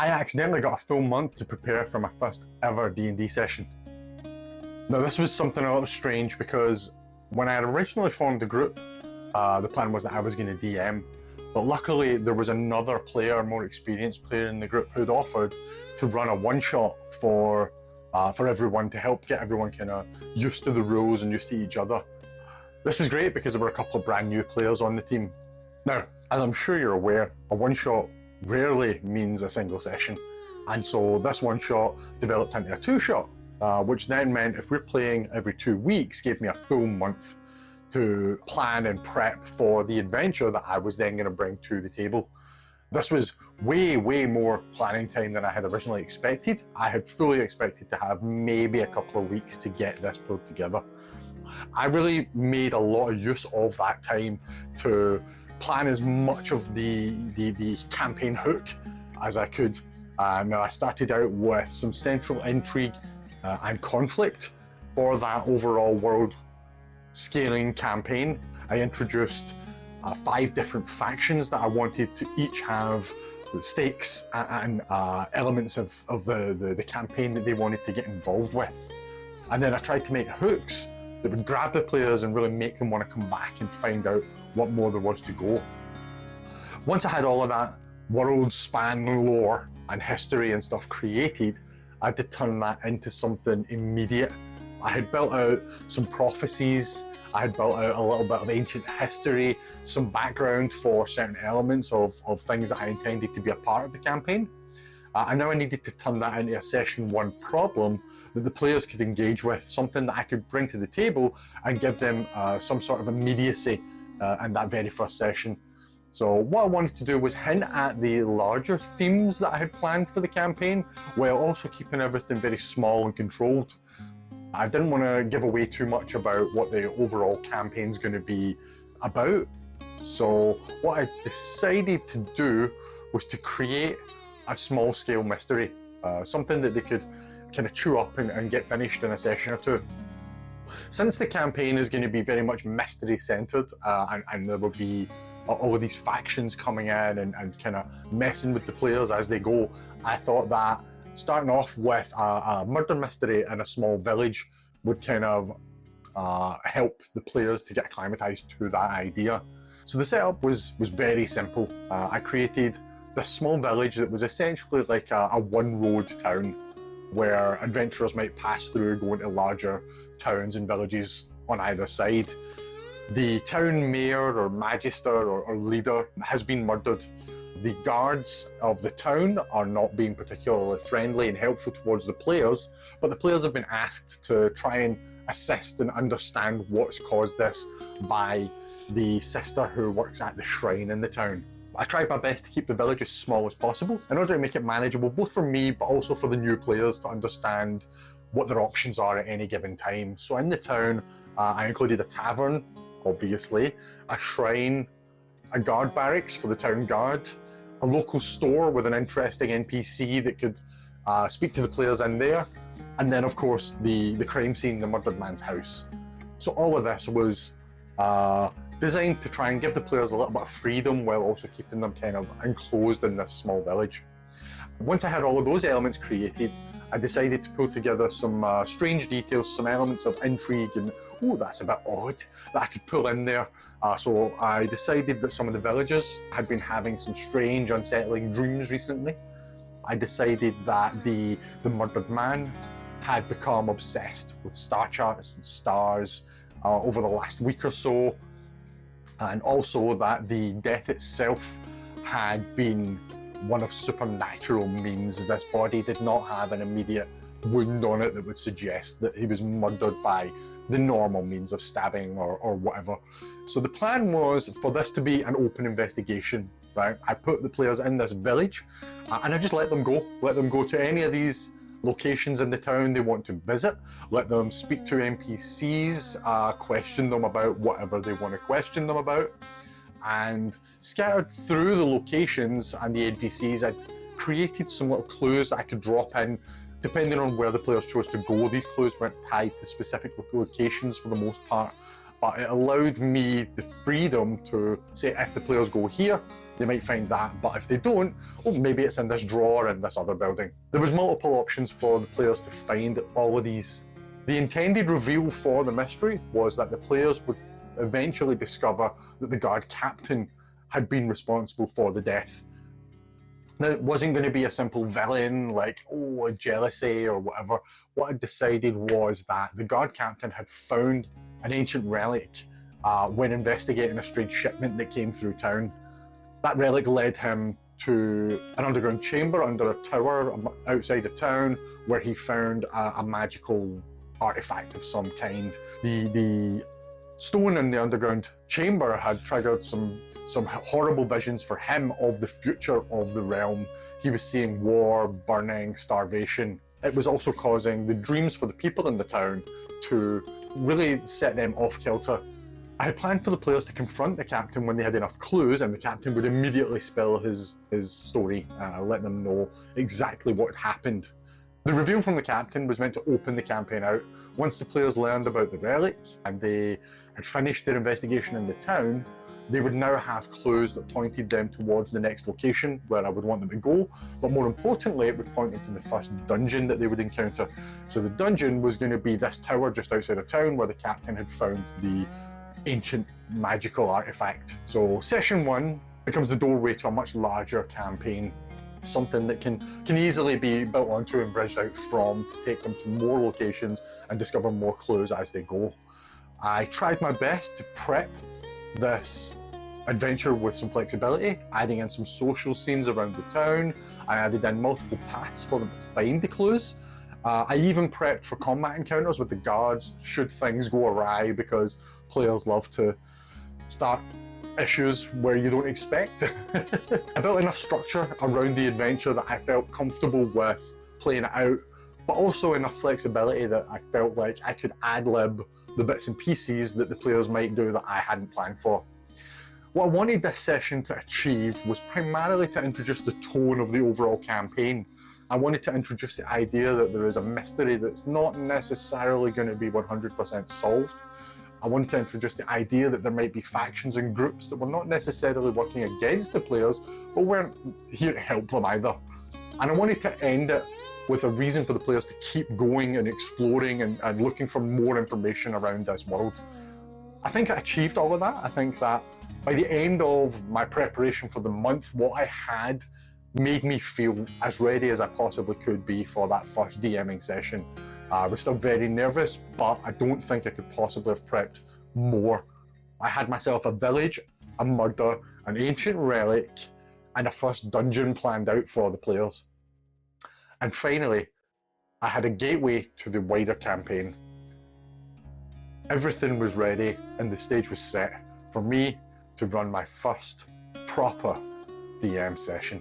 I accidentally got a full month to prepare for my first ever D&D session. Now this was something a little strange because when I had originally formed the group, the plan was that I was going to DM, but luckily there was another player, more experienced player in the group who'd offered to run a one-shot for everyone to help get everyone kind of used to the rules and used to each other. This was great because there were a couple of brand new players on the team. Now, as I'm sure you're aware, a one-shot rarely means a single session, and so this one-shot developed into a two-shot, which then meant if we're playing every 2 weeks, gave me a full month to plan and prep for the adventure that I was then going to bring to the table. This was way more planning time than I had originally expected. I had fully expected to have maybe a couple of weeks to get this pulled together. I really made a lot of use of that time to plan as much of the campaign hook as I could. Now I started out with some central intrigue and conflict for that overall world scaling campaign. I introduced 5 different factions that I wanted to each have stakes and elements of the campaign that they wanted to get involved with. And then I tried to make hooks that would grab the players and really make them want to come back and find out what more there was to go. Once I had all of that world-span lore and history and stuff created, I had to turn that into something immediate. I had built out some prophecies, I had built out a little bit of ancient history, some background for certain elements of things that I intended to be a part of the campaign. And now I needed to turn that into a session 1 problem that the players could engage with, something that I could bring to the table and give them some sort of immediacy in that very first session. So what I wanted to do was hint at the larger themes that I had planned for the campaign, while also keeping everything very small and controlled. I didn't want to give away too much about what the overall campaign's going to be about. So what I decided to do was to create a small scale mystery, something that they could kind of chew up and get finished in a session or 2. Since the campaign is going to be very much mystery centered, and there will be all of these factions coming in and kind of messing with the players as they go, I thought that starting off with a murder mystery in a small village would kind of help the players to get acclimatized to that idea. So the setup was very simple. I created this small village that was essentially like a one-road town where adventurers might pass through, going to larger towns and villages on either side. The town mayor or magister or leader has been murdered. The guards of the town are not being particularly friendly and helpful towards the players, but the players have been asked to try and assist and understand what's caused this by the sister who works at the shrine in the town. I tried my best to keep the village as small as possible in order to make it manageable both for me but also for the new players to understand what their options are at any given time. So in the town, I included a tavern, obviously, a shrine, a guard barracks for the town guard, a local store with an interesting NPC that could speak to the players in there, and then of course the crime scene, the murdered man's house. So all of this was designed to try and give the players a little bit of freedom while also keeping them kind of enclosed in this small village. Once I had all of those elements created, I decided to pull together some strange details, some elements of intrigue and, oh, that's a bit odd, that I could pull in there. So I decided that some of the villagers had been having some strange, unsettling dreams recently. I decided that the murdered man had become obsessed with star charts and stars over the last week or so, and also that the death itself had been one of supernatural means. This body did not have an immediate wound on it that would suggest that he was murdered by the normal means of stabbing or whatever. So the plan was for this to be an open investigation, right? I put the players in this village and I just let them go to any of these locations in the town they want to visit, let them speak to NPCs, question them about whatever they want to question them about, and scattered through the locations and the NPCs, I created some little clues that I could drop in depending on where the players chose to go. These clues weren't tied to specific locations for the most part, but it allowed me the freedom to say, if the players go here, they might find that, but if they don't, well, maybe it's in this drawer in this other building. There was multiple options for the players to find all of these. The intended reveal for the mystery was that the players would eventually discover that the guard captain had been responsible for the death. Now, it wasn't going to be a simple villain like, oh, jealousy or whatever. What I decided was that the guard captain had found an ancient relic when investigating a strange shipment that came through town. That relic led him to an underground chamber under a tower outside of town where he found a magical artifact of some kind. The stone in the underground chamber had triggered some horrible visions for him of the future of the realm. He was seeing war, burning, starvation. It was also causing the dreams for the people in the town to really set them off kilter. I had planned for the players to confront the captain when they had enough clues, and the captain would immediately spill his story, let them know exactly what had happened. The reveal from the captain was meant to open the campaign out. Once the players learned about the relic and they had finished their investigation in the town, they would now have clues that pointed them towards the next location where I would want them to go, but more importantly, it would point them to the first dungeon that they would encounter. So the dungeon was going to be this tower just outside of town where the captain had found the ancient magical artifact. So session 1 becomes the doorway to a much larger campaign, something that can easily be built onto and bridged out from to take them to more locations and discover more clues as they go. I tried my best to prep this adventure with some flexibility, adding in some social scenes around the town. I added in multiple paths for them to find the clues. I even prepped for combat encounters with the guards should things go awry, because players love to start issues where you don't expect. I built enough structure around the adventure that I felt comfortable with playing it out, but also enough flexibility that I felt like I could ad-lib the bits and pieces that the players might do that I hadn't planned for. What I wanted this session to achieve was primarily to introduce the tone of the overall campaign. I wanted to introduce the idea that there is a mystery that's not necessarily going to be 100% solved. I wanted to introduce the idea that there might be factions and groups that were not necessarily working against the players, but weren't here to help them either. And I wanted to end it with a reason for the players to keep going and exploring and looking for more information around this world. I think I achieved all of that. I think that by the end of my preparation for the month, what I had made me feel as ready as I possibly could be for that first DMing session. I was still very nervous, but I don't think I could possibly have prepped more. I had myself a village, a murder, an ancient relic, and a first dungeon planned out for the players. And finally, I had a gateway to the wider campaign. Everything was ready and the stage was set for me to run my first proper DM session.